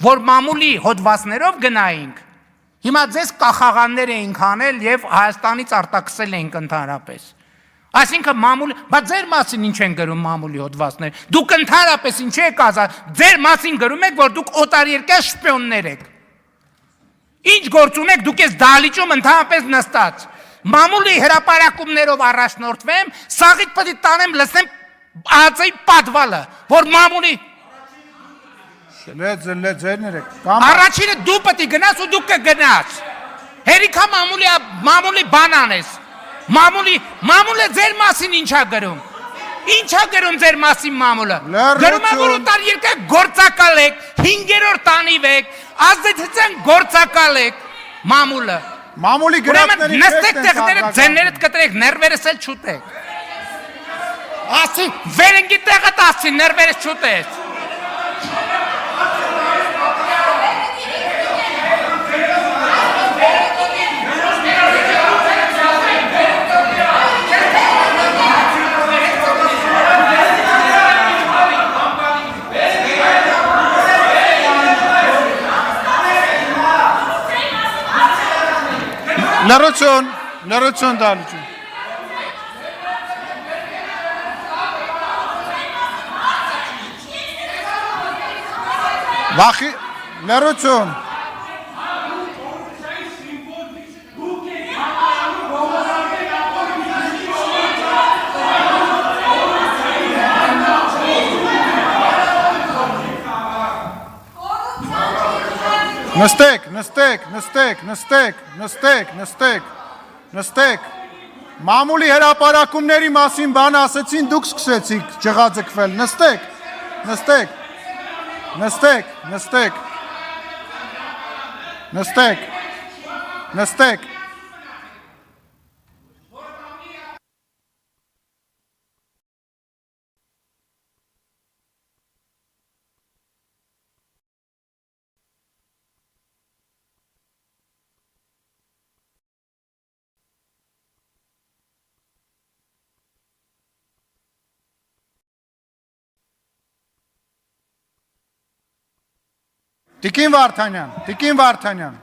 որ մամուլի հոդվածներով գնայինք, հիմա ձեզ կախաղաններ էինք անել և Հայաստանից արտաքսել էինք ընդհանրապես։ Այսինքն մամուլ, բայց ձեր մասին ինչ են գրում մամուլի հոդվածներ, դուք ընդհանրապես ինչ եք ասած, ձեր մասին գրում եք, որ դուք օտարերկրյա շպիոններ եք։ Ինչ գործ ունեք, դուք ես դահլիճում ընդհանրապես նստած։ Մամուլի հրապարակումներով առաջնորդվեմ, սաղիթ պետք է տանեմ լսեմ ԱԱԾ-ի պատվալը, որ մամուլի Առաջինը դու պետք է գնաս ու դու կգնաս։ Հերիքա մամուլի բան անես։ Մամուլը ձեր մասին ինչա գրում։ Ինչա գրում ձեր մասին մամուլը։ Գրում է, որ օտարերկրյա գործակալ եք, 5-րդ տանիվ եք, ազդեցության գործակալ եք մամուլը։ Մամուլի գրածների նստեք տեղները ձեններդ կտրեք, ներվերս էլ չուտեք։ Ասի, վերնգի տեղդ ասի, ներվերս չուտես։ Լրություն դալություն։ Վախի, լրություն։ Նստեք, մամուլի հրապարակումների մասին բան ասեցին, դուք սկսեցիք ջղաձգվել, նստեք։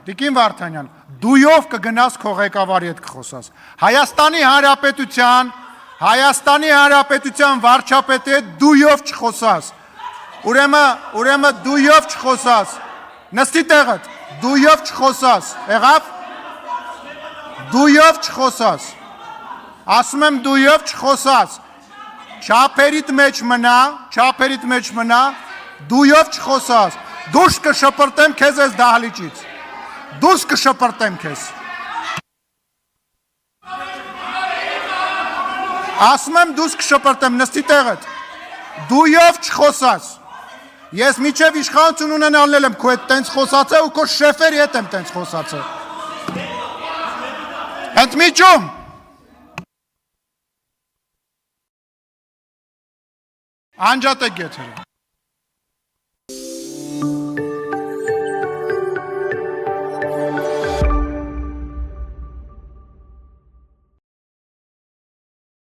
Տիկին Վարդանյան, դույով կգնաս քո ղեկավարի հետ կխոսաս։ Հայաստանի Հանրապետության վարչապետի հետ դույով չխոսաս։ Ուրեմն դույով չխոսաս։ Նստի տեղդ, դույով չխոսաս։ Եղավ։ Դույով չխոսաս։ Ասում եմ դույով չխոսաս։ Չափերիդ մեջ մնա, դույով չխոսաս։ Դուրս կշպրտեմ քեզ ես դահլիճից։ Դուրս կշպրտեմ քեզ։ Ասում եմ դուրս կշպրտեմ, նստի տեղդ։ Դույով չխոսաս։ Ես միջև իշխանություն ունենալել եմ քո հետ տենց խոսացել ու քո շեֆերի հետ եմ տենց խոսացել։ Ընդմիջում։ Անջատեք եթերը։